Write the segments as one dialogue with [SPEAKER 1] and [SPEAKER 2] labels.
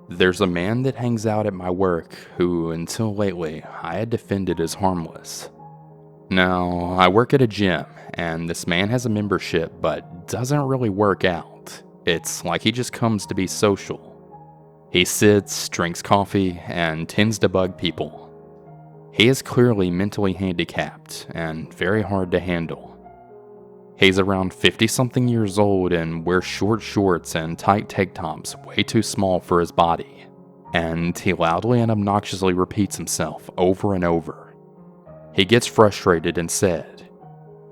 [SPEAKER 1] There's a man that hangs out at my work who, until lately, I had defended as harmless. Now, I work at a gym, and this man has a membership but doesn't really work out. It's like he just comes to be social. He sits, drinks coffee, and tends to bug people. He is clearly mentally handicapped and very hard to handle. He's around 50-something years old and wears short shorts and tight tank tops way too small for his body, and he loudly and obnoxiously repeats himself over and over. He gets frustrated and said,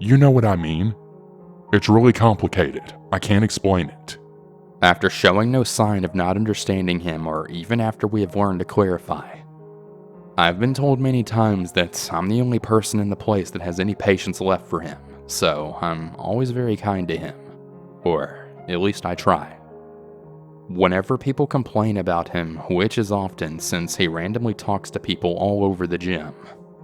[SPEAKER 2] "You know what I mean? It's really complicated. I can't explain it."
[SPEAKER 1] after showing no sign of not understanding him or even after we have learned to clarify. I've been told many times that I'm the only person in the place that has any patience left for him, so I'm always very kind to him. Or at least I try. Whenever people complain about him, which is often since he randomly talks to people all over the gym,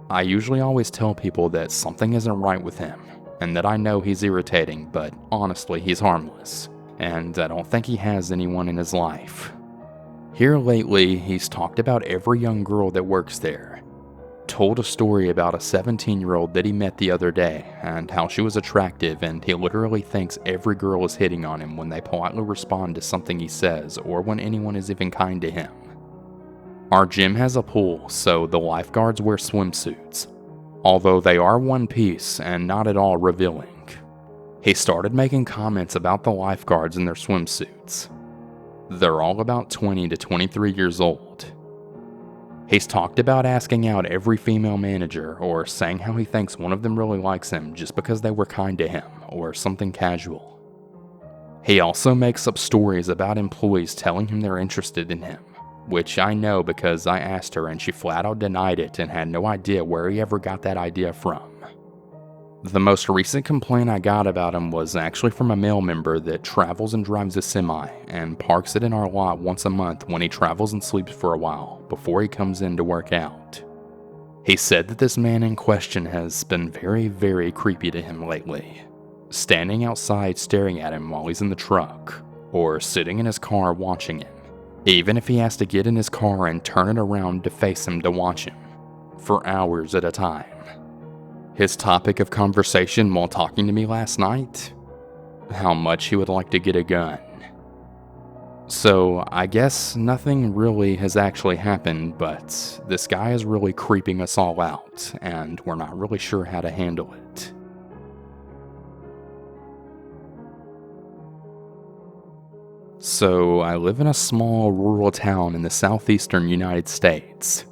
[SPEAKER 1] I usually always tell people that something isn't right with him, and that I know he's irritating, but honestly he's harmless, and I don't think he has anyone in his life. Here lately, he's talked about every young girl that works there. Told a story about a 17-year-old that he met the other day and how she was attractive, and he literally thinks every girl is hitting on him when they politely respond to something he says or when anyone is even kind to him. Our gym has a pool, so the lifeguards wear swimsuits, although they are one piece and not at all revealing. He started making comments about the lifeguards in their swimsuits. They're all about 20 to 23 years old. He's talked about asking out every female manager or saying how he thinks one of them really likes him just because they were kind to him or something casual. He also makes up stories about employees telling him they're interested in him, which I know because I asked her and she flat out denied it and had no idea where he ever got that idea from. The most recent complaint I got about him was actually from a male member that travels and drives a semi and parks it in our lot once a month when he travels and sleeps for a while before he comes in to work out. He said that this man in question has been very, very creepy to him lately, standing outside staring at him while he's in the truck, or sitting in his car watching him, even if he has to get in his car and turn it around to face him to watch him, for hours at a time. His topic of conversation while talking to me last night? How much he would like to get a gun. So, I guess nothing really has actually happened, but this guy is really creeping us all out, and we're not really sure how to handle it. So, I live in a small rural town in the southeastern United States.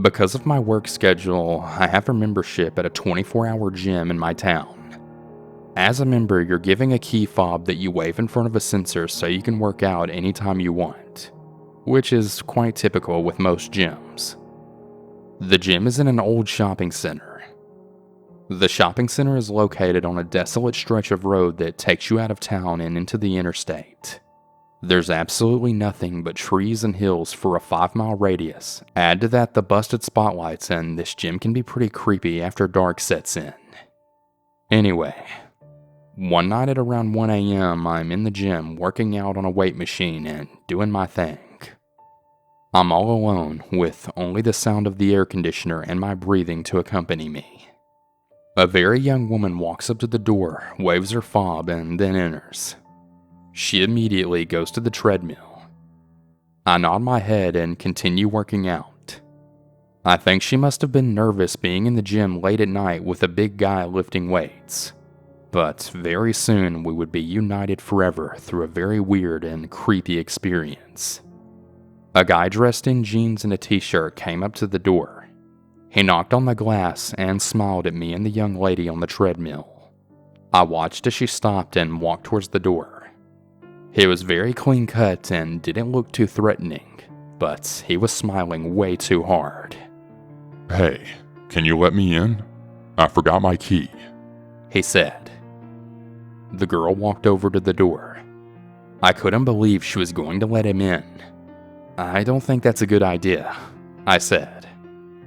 [SPEAKER 1] Because of my work schedule, I have a membership at a 24-hour gym in my town. As a member, you're given a key fob that you wave in front of a sensor so you can work out anytime you want, which is quite typical with most gyms. The gym is in an old shopping center. The shopping center is located on a desolate stretch of road that takes you out of town and into the interstate. There's absolutely nothing but trees and hills for a 5-mile radius. Add to that the busted spotlights, and this gym can be pretty creepy after dark sets in. Anyway, one night at around 1 a.m., I'm in the gym working out on a weight machine and doing my thing. I'm all alone, with only the sound of the air conditioner and my breathing to accompany me. A very young woman walks up to the door, waves her fob, and then enters. She immediately goes to the treadmill. I nod my head and continue working out. I think she must have been nervous being in the gym late at night with a big guy lifting weights. But very soon we would be united forever through a very weird and creepy experience. A guy dressed in jeans and a t-shirt came up to the door. He knocked on the glass and smiled at me and the young lady on the treadmill. I watched as she stopped and walked towards the door. He was very clean cut and didn't look too threatening, but he was smiling way too hard.
[SPEAKER 2] "Hey, can you let me in? I forgot my key,"
[SPEAKER 1] he said. The girl walked over to the door. I couldn't believe she was going to let him in. "I don't think that's a good idea," I said.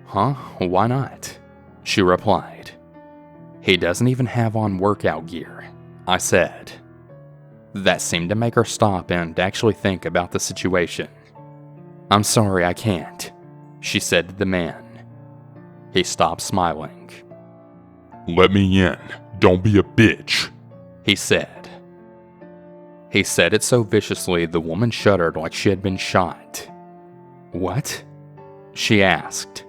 [SPEAKER 1] "Huh? Why not?" she replied. "He doesn't even have on workout gear," I said. That seemed to make her stop and actually think about the situation. "I'm sorry, I can't," she said to the man. He stopped smiling.
[SPEAKER 2] "Let me in. Don't be a bitch,"
[SPEAKER 1] he said. He said it so viciously the woman shuddered like she had been shot. "What?" she asked.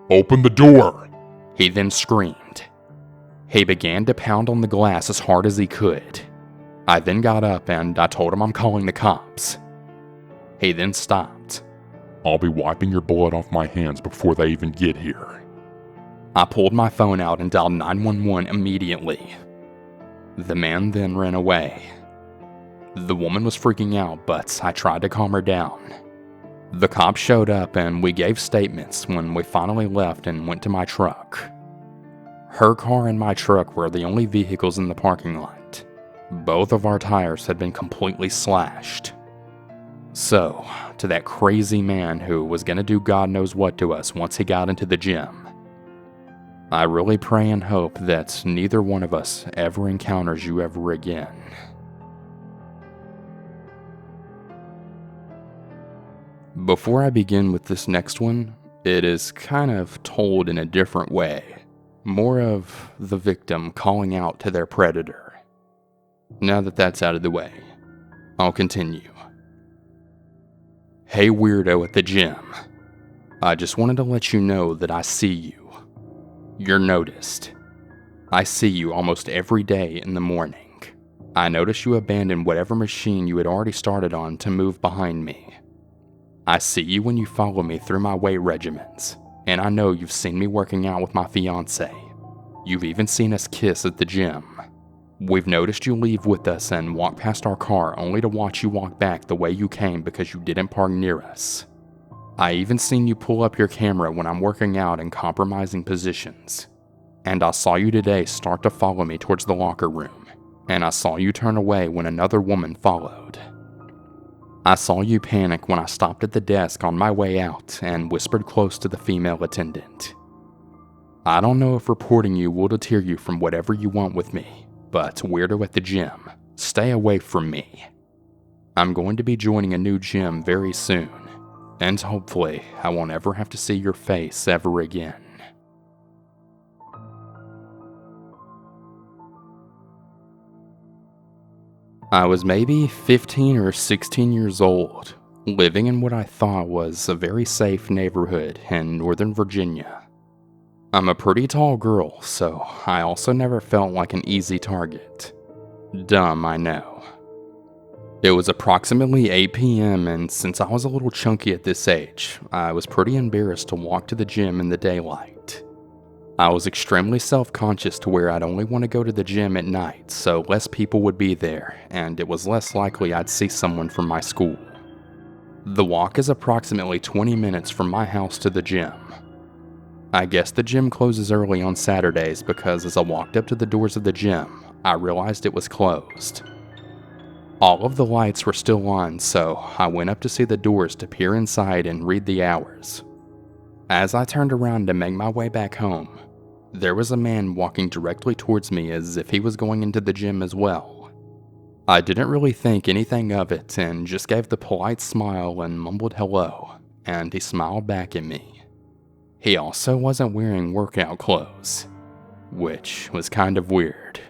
[SPEAKER 2] "Open the door,"
[SPEAKER 1] he then screamed. He began to pound on the glass as hard as he could. I then got up and I told him I'm calling the cops. He then stopped.
[SPEAKER 2] "I'll be wiping your blood off my hands before they even get here."
[SPEAKER 1] I pulled my phone out and dialed 911 immediately. The man then ran away. The woman was freaking out, but I tried to calm her down. The cops showed up and we gave statements when we finally left and went to my truck. Her car and my truck were the only vehicles in the parking lot. Both of our tires had been completely slashed. So, to that crazy man who was gonna do God knows what to us once he got into the gym, I really pray and hope that neither one of us ever encounters you ever again. Before I begin with this next one, it is kind of told in a different way, more of the victim calling out to their predator. Now that that's out of the way, I'll continue. "Hey weirdo at the gym. I just wanted to let you know that I see you. You're noticed. I see you almost every day in the morning. I notice you abandoned whatever machine you had already started on to move behind me. I see you when you follow me through my weight regimens, and I know you've seen me working out with my fiance. You've even seen us kiss at the gym. We've noticed you leave with us and walk past our car only to watch you walk back the way you came because you didn't park near us. I even seen you pull up your camera when I'm working out in compromising positions. And I saw you today start to follow me towards the locker room, and I saw you turn away when another woman followed. I saw you panic when I stopped at the desk on my way out and whispered close to the female attendant. I don't know if reporting you will deter you from whatever you want with me, but weirdo at the gym, stay away from me. I'm going to be joining a new gym very soon, and hopefully I won't ever have to see your face ever again." I was maybe 15 or 16 years old, living in what I thought was a very safe neighborhood in Northern Virginia. I'm a pretty tall girl, so I also never felt like an easy target. Dumb, I know. It was approximately 8 p.m., and since I was a little chunky at this age, I was pretty embarrassed to walk to the gym in the daylight. I was extremely self-conscious to where I'd only want to go to the gym at night so less people would be there, and it was less likely I'd see someone from my school. The walk is approximately 20 minutes from my house to the gym. I guess the gym closes early on Saturdays because as I walked up to the doors of the gym, I realized it was closed. All of the lights were still on, so I went up to see the doors to peer inside and read the hours. As I turned around to make my way back home, there was a man walking directly towards me as if he was going into the gym as well. I didn't really think anything of it and just gave the polite smile and mumbled hello, and he smiled back at me. He also wasn't wearing workout clothes, which was kind of weird.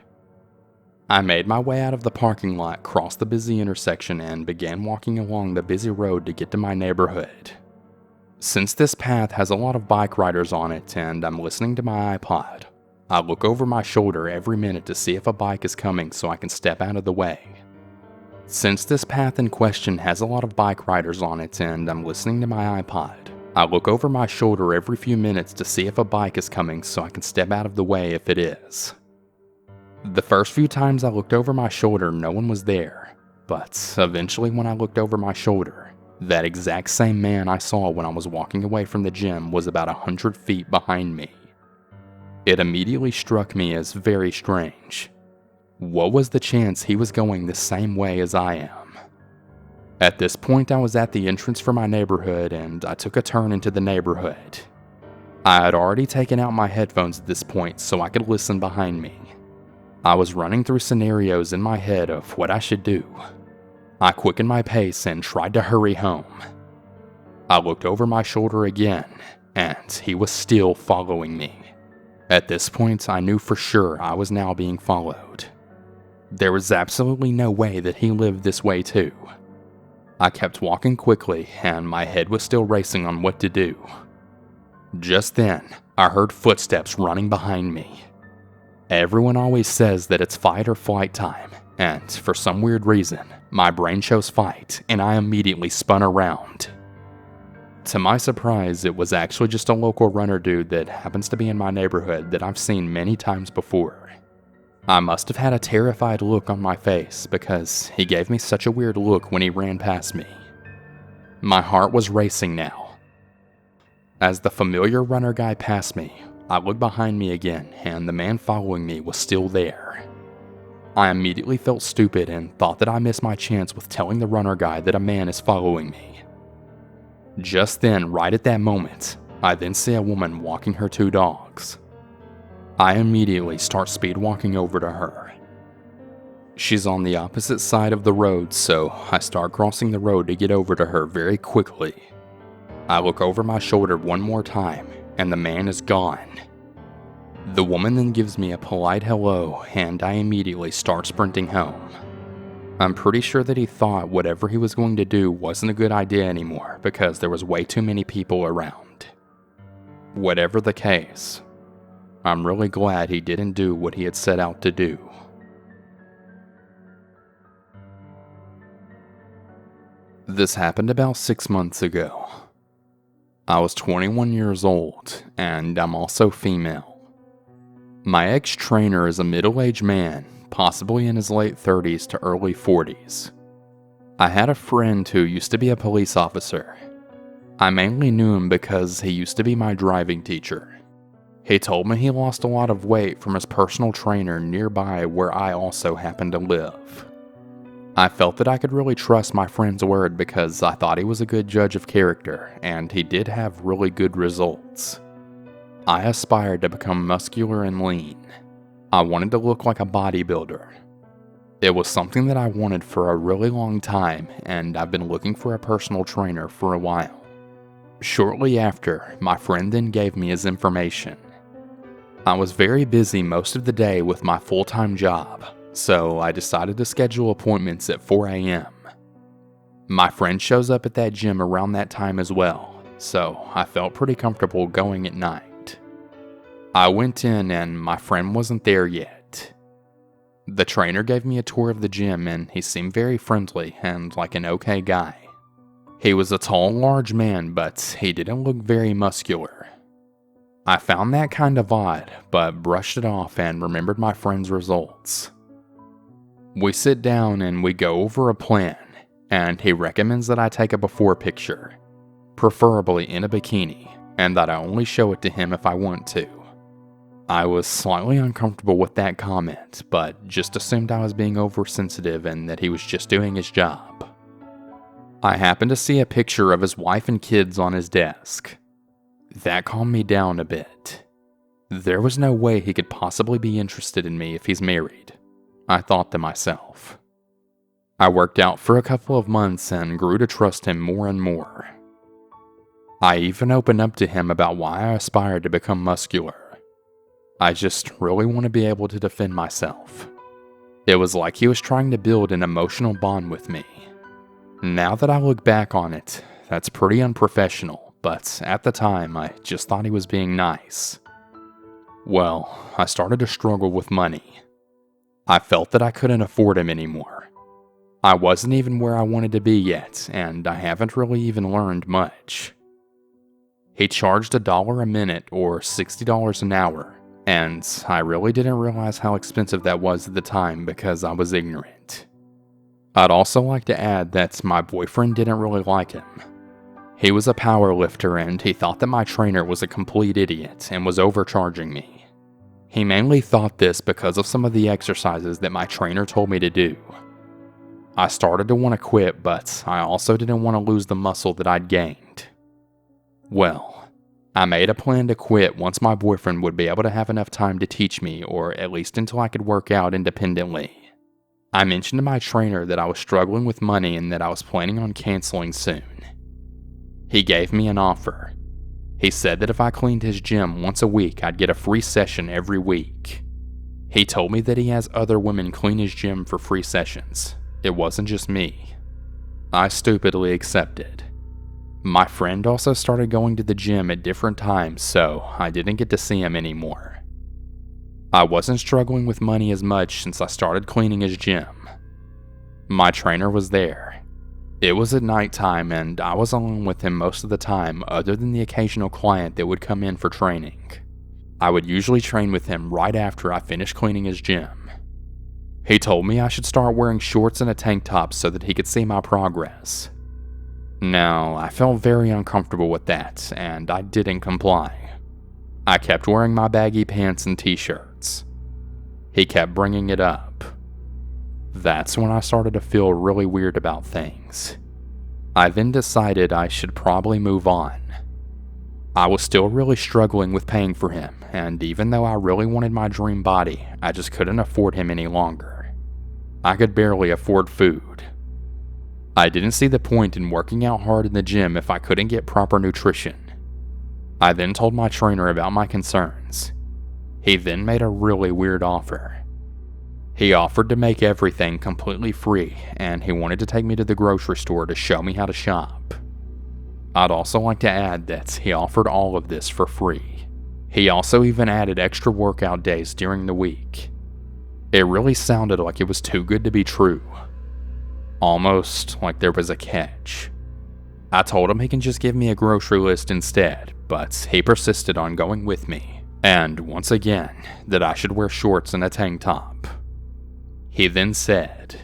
[SPEAKER 1] I made my way out of the parking lot, crossed the busy intersection, and began walking along the busy road to get to my neighborhood. Since this path has a lot of bike riders on it and I'm listening to my iPod, I look over my shoulder every minute to see if a bike is coming so I can step out of the way. Since this path in question has a lot of bike riders on it and I'm listening to my iPod, I look over my shoulder every few minutes to see if a bike is coming so I can step out of the way if it is. The first few times I looked over my shoulder, no one was there, but eventually when I looked over my shoulder, that exact same man I saw when I was walking away from the gym was about 100 feet behind me. It immediately struck me as very strange. What was the chance he was going the same way as I am? At this point, I was at the entrance for my neighborhood and I took a turn into the neighborhood. I had already taken out my headphones at this point so I could listen behind me. I was running through scenarios in my head of what I should do. I quickened my pace and tried to hurry home. I looked over my shoulder again, and he was still following me. At this point, I knew for sure I was now being followed. There was absolutely no way that he lived this way too. I kept walking quickly, and my head was still racing on what to do. Just then, I heard footsteps running behind me. Everyone always says that it's fight or flight time, and for some weird reason, my brain chose fight, and I immediately spun around. To my surprise, it was actually just a local runner dude that happens to be in my neighborhood that I've seen many times before. I must have had a terrified look on my face because he gave me such a weird look when he ran past me. My heart was racing now. As the familiar runner guy passed me, I looked behind me again, and the man following me was still there. I immediately felt stupid and thought that I missed my chance with telling the runner guy that a man is following me. Just then, right at that moment, I then see a woman walking her 2 dogs. I immediately start speed walking over to her. She's on the opposite side of the road, so I start crossing the road to get over to her very quickly. I look over my shoulder one more time, and the man is gone. The woman then gives me a polite hello, and I immediately start sprinting home. I'm pretty sure that he thought whatever he was going to do wasn't a good idea anymore because there was way too many people around. Whatever the case, I'm really glad he didn't do what he had set out to do. This happened about 6 months ago. I was 21 years old, and I'm also female. My ex-trainer is a middle-aged man, possibly in his late 30s to early 40s. I had a friend who used to be a police officer. I mainly knew him because he used to be my driving teacher. He told me he lost a lot of weight from his personal trainer nearby where I also happen to live. I felt that I could really trust my friend's word because I thought he was a good judge of character, and he did have really good results. I aspired to become muscular and lean. I wanted to look like a bodybuilder. It was something that I wanted for a really long time, and I've been looking for a personal trainer for a while. Shortly after, my friend then gave me his information. I was very busy most of the day with my full-time job, so I decided to schedule appointments at 4 a.m. My friend shows up at that gym around that time as well, so I felt pretty comfortable going at night. I went in and my friend wasn't there yet. The trainer gave me a tour of the gym and he seemed very friendly and like an okay guy. He was a tall, large man, but he didn't look very muscular. I found that kind of odd, but brushed it off and remembered my friend's results. We sit down and we go over a plan, and he recommends that I take a before picture, preferably in a bikini, and that I only show it to him if I want to. I was slightly uncomfortable with that comment, but just assumed I was being oversensitive and that he was just doing his job. I happened to see a picture of his wife and kids on his desk. That calmed me down a bit. There was no way he could possibly be interested in me if he's married, I thought to myself. I worked out for a couple of months and grew to trust him more and more. I even opened up to him about why I aspired to become muscular. I just really want to be able to defend myself. It was like he was trying to build an emotional bond with me. Now that I look back on it, that's pretty unprofessional, but at the time I just thought he was being nice. Well, I started to struggle with money. I felt that I couldn't afford him anymore. I wasn't even where I wanted to be yet, and I haven't really even learned much. He charged $1 a minute or $60 an hour, and I really didn't realize how expensive that was at the time because I was ignorant. I'd also like to add that my boyfriend didn't really like him. He was a power lifter and he thought that my trainer was a complete idiot and was overcharging me. He mainly thought this because of some of the exercises that my trainer told me to do. I started to want to quit, but I also didn't want to lose the muscle that I'd gained. Well, I made a plan to quit once my boyfriend would be able to have enough time to teach me, or at least until I could work out independently. I mentioned to my trainer that I was struggling with money and that I was planning on canceling soon. He gave me an offer. He said that if I cleaned his gym once a week, I'd get a free session every week. He told me that he has other women clean his gym for free sessions. It wasn't just me. I stupidly accepted. My friend also started going to the gym at different times, so I didn't get to see him anymore. I wasn't struggling with money as much since I started cleaning his gym. My trainer was there. It was at nighttime and I was alone with him most of the time other than the occasional client that would come in for training. I would usually train with him right after I finished cleaning his gym. He told me I should start wearing shorts and a tank top so that he could see my progress. Now, I felt very uncomfortable with that, and I didn't comply. I kept wearing my baggy pants and t-shirts. He kept bringing it up. That's when I started to feel really weird about things. I then decided I should probably move on. I was still really struggling with paying for him, and even though I really wanted my dream body, I just couldn't afford him any longer. I could barely afford food. I didn't see the point in working out hard in the gym if I couldn't get proper nutrition. I then told my trainer about my concerns. He then made a really weird offer. He offered to make everything completely free, and he wanted to take me to the grocery store to show me how to shop. I'd also like to add that he offered all of this for free. He also even added extra workout days during the week. It really sounded like it was too good to be true. Almost like there was a catch. I told him he can just give me a grocery list instead, but he persisted on going with me, and once again, that I should wear shorts and a tank top. He then said,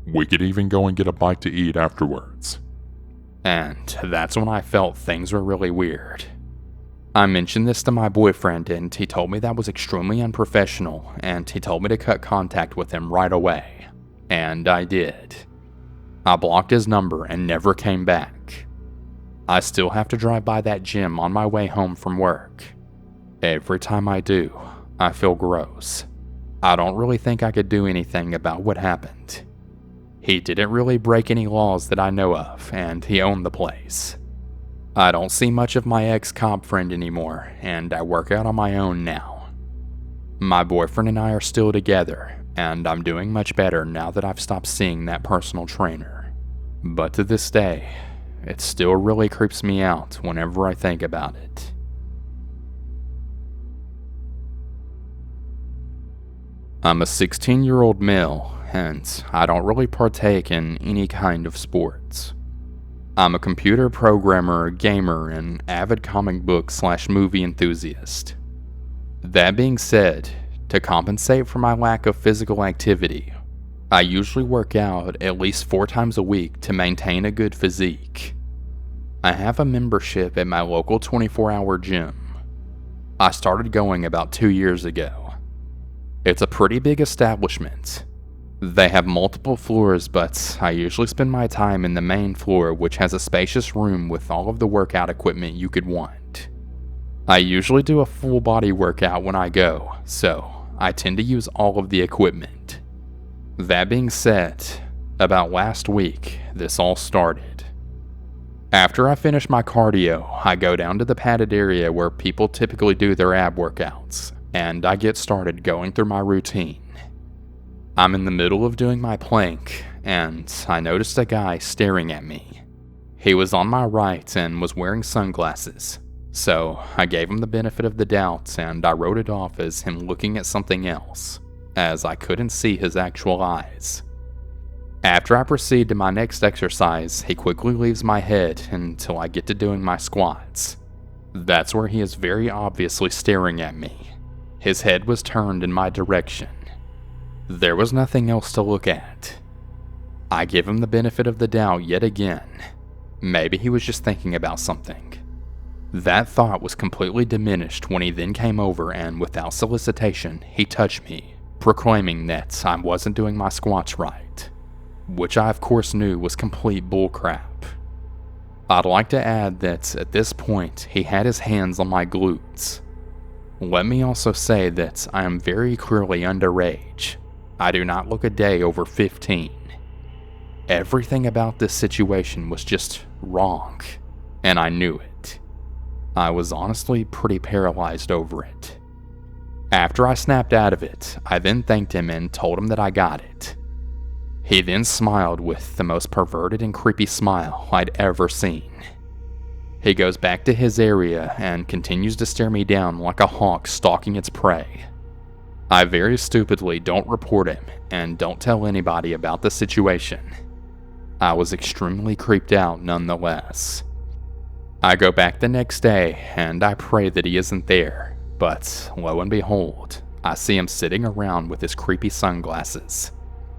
[SPEAKER 2] We could even go and get a bite to eat afterwards.
[SPEAKER 1] And that's when I felt things were really weird. I mentioned this to my boyfriend and he told me that was extremely unprofessional, and he told me to cut contact with him right away. And I did. I blocked his number and never came back. I still have to drive by that gym on my way home from work. Every time I do, I feel gross. I don't really think I could do anything about what happened. He didn't really break any laws that I know of, and he owned the place. I don't see much of my ex-cop friend anymore, and I work out on my own now. My boyfriend and I are still together, and I'm doing much better now that I've stopped seeing that personal trainer. But to this day, it still really creeps me out whenever I think about it. I'm a 16-year-old male, and I don't really partake in any kind of sports. I'm a computer programmer, gamer, and avid comic book/movie enthusiast. That being said, to compensate for my lack of physical activity, I usually work out at least 4 times a week to maintain a good physique. I have a membership at my local 24-hour gym. I started going about 2 years ago. It's a pretty big establishment. They have multiple floors, but I usually spend my time in the main floor, which has a spacious room with all of the workout equipment you could want. I usually do a full body workout when I go, so I tend to use all of the equipment. That being said, about last week, this all started. After I finish my cardio, I go down to the padded area where people typically do their ab workouts, and I get started going through my routine. I'm in the middle of doing my plank, and I noticed a guy staring at me. He was on my right and was wearing sunglasses, so I gave him the benefit of the doubt and I wrote it off as him looking at something else, as I couldn't see his actual eyes. After I proceed to my next exercise, he quickly leaves my head until I get to doing my squats. That's where he is very obviously staring at me. His head was turned in my direction. There was nothing else to look at. I give him the benefit of the doubt yet again. Maybe he was just thinking about something. That thought was completely diminished when he then came over and without solicitation, he touched me, proclaiming that I wasn't doing my squats right, which I of course knew was complete bullcrap. I'd like to add that at this point, he had his hands on my glutes. Let me also say that I am very clearly underage. I do not look a day over 15. Everything about this situation was just wrong. and I knew it. I was honestly pretty paralyzed over it. After I snapped out of it, I then thanked him and told him that I got it. He then smiled with the most perverted and creepy smile I'd ever seen. He goes back to his area and continues to stare me down like a hawk stalking its prey. I very stupidly don't report him and don't tell anybody about the situation. I was extremely creeped out nonetheless. I go back the next day and I pray that he isn't there, but lo and behold, I see him sitting around with his creepy sunglasses.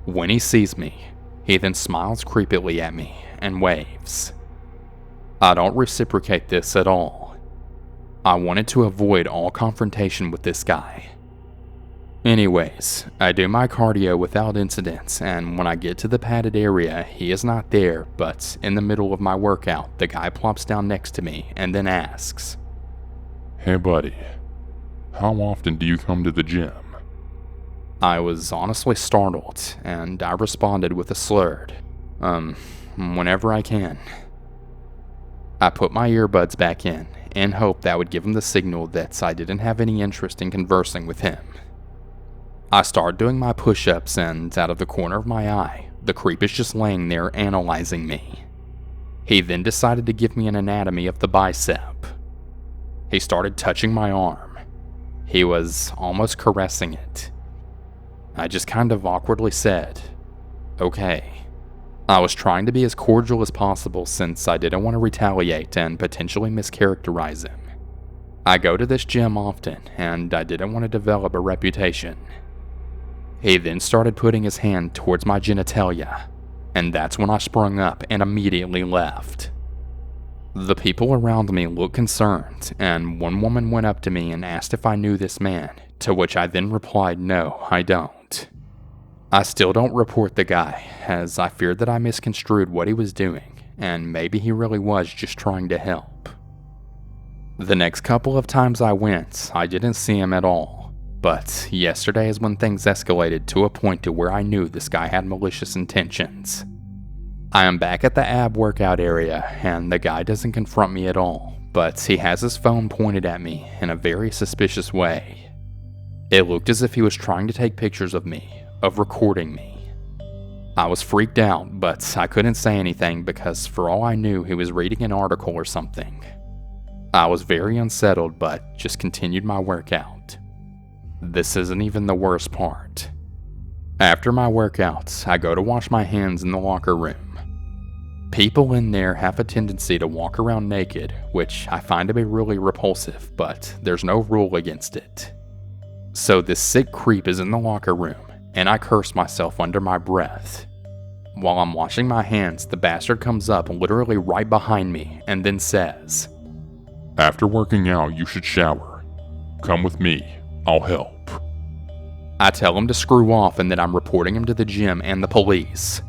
[SPEAKER 1] When he sees me, he then smiles creepily at me and waves. I don't reciprocate this at all. I wanted to avoid all confrontation with this guy. Anyways, I do my cardio without incidents, and when I get to the padded area, he is not there, but in the middle of my workout, the guy plops down next to me and then asks,
[SPEAKER 2] Hey buddy, how often do you come to the gym?
[SPEAKER 1] I was honestly startled, and I responded with a slurred, whenever I can. I put my earbuds back in hope that would give him the signal that I didn't have any interest in conversing with him. I start doing my push-ups, and out of the corner of my eye, the creep is just laying there analyzing me. He then decided to give me an anatomy of the bicep. He started touching my arm. He was almost caressing it. I just kind of awkwardly said, okay. I was trying to be as cordial as possible since I didn't want to retaliate and potentially mischaracterize him. I go to this gym often, and I didn't want to develop a reputation. He then started putting his hand towards my genitalia, and that's when I sprung up and immediately left. The people around me looked concerned, and one woman went up to me and asked if I knew this man, to which I then replied, no, I don't. I still don't report the guy, as I feared that I misconstrued what he was doing, and maybe he really was just trying to help. The next couple of times I went, I didn't see him at all. But yesterday is when things escalated to a point to where I knew this guy had malicious intentions. I am back at the ab workout area, and the guy doesn't confront me at all, but he has his phone pointed at me in a very suspicious way. It looked as if he was trying to take pictures of me, of recording me. I was freaked out, but I couldn't say anything because for all I knew he was reading an article or something. I was very unsettled, but just continued my workout. This isn't even the worst part. After my workouts, I go to wash my hands in the locker room. People in there have a tendency to walk around naked, which I find to be really repulsive, but there's no rule against it. So this sick creep is in the locker room, and I curse myself under my breath. While I'm washing my hands, the bastard comes up literally right behind me and then says,
[SPEAKER 2] After working out, you should shower. Come with me. I'll help.
[SPEAKER 1] I tell him to screw off and that I'm reporting him to the gym and the police.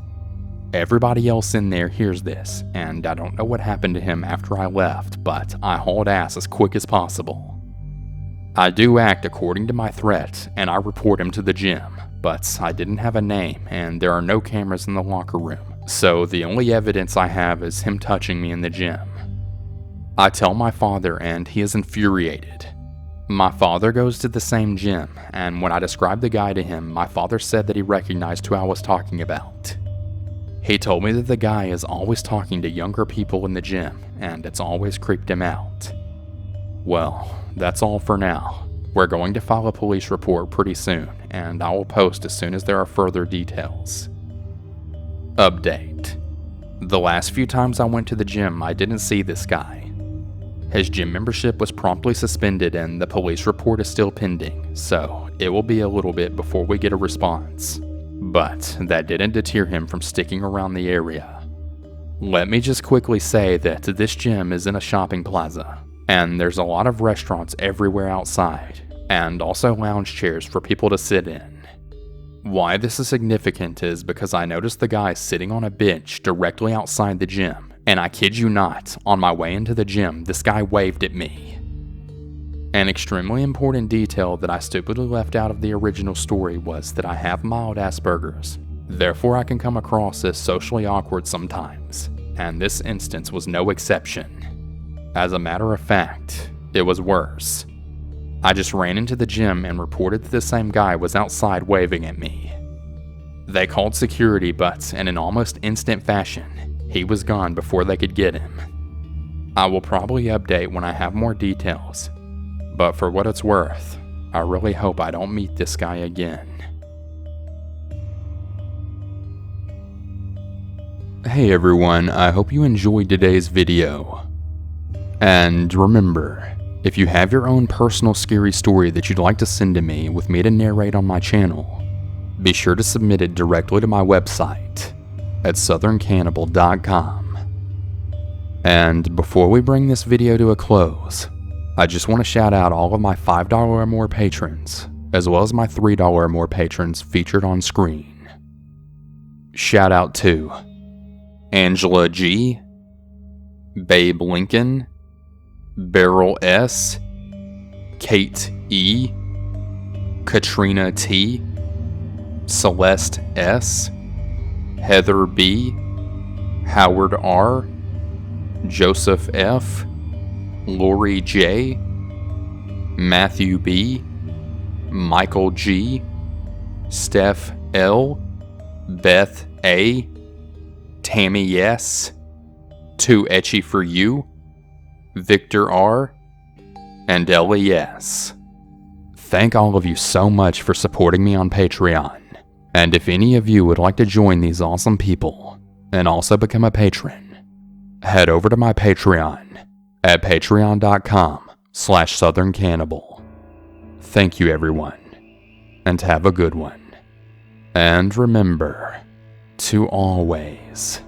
[SPEAKER 1] Everybody else in there hears this, and I don't know what happened to him after I left, but I hauled ass as quick as possible. I do act according to my threat, and I report him to the gym, but I didn't have a name, and there are no cameras in the locker room, so the only evidence I have is him touching me in the gym. I tell my father, and he is infuriated. My father goes to the same gym, and when I described the guy to him, my father said that he recognized who I was talking about. He told me that the guy is always talking to younger people in the gym, and it's always creeped him out. Well, that's all for now. We're going to file a police report pretty soon, and I will post as soon as there are further details. Update. The last few times I went to the gym, I didn't see this guy. His gym membership was promptly suspended and the police report is still pending, so it will be a little bit before we get a response. But that didn't deter him from sticking around the area. Let me just quickly say that this gym is in a shopping plaza, and there's a lot of restaurants everywhere outside, and also lounge chairs for people to sit in. Why this is significant is because I noticed the guy sitting on a bench directly outside the gym. And I kid you not, on my way into the gym, this guy waved at me. An extremely important detail that I stupidly left out of the original story was that I have mild Asperger's. Therefore, I can come across as socially awkward sometimes, and this instance was no exception. As a matter of fact, it was worse. I just ran into the gym and reported that the same guy was outside waving at me. They called security, but in an almost instant fashion, he was gone before they could get him. I will probably update when I have more details, but for what it's worth, I really hope I don't meet this guy again. Hey everyone, I hope you enjoyed today's video. And remember, if you have your own personal scary story that you'd like to send to me with me to narrate on my channel, be sure to submit it directly to my website at southerncannibal.com. And before we bring this video to a close, I just want to shout out all of my $5 or more patrons, as well as my $3 or more patrons featured on screen. Shout out to Angela G, Babe Lincoln, Beryl S, Kate E, Katrina T, Celeste S, Heather B, Howard R, Joseph F, Lori J, Matthew B, Michael G, Steph L, Beth A, Tammy S, Too Etchy for You, Victor R, and Ellie S. Thank all of you so much for supporting me on Patreon. And if any of you would like to join these awesome people and also become a patron, head over to my Patreon at patreon.com/southerncannibal. Thank you everyone, and have a good one. And remember to always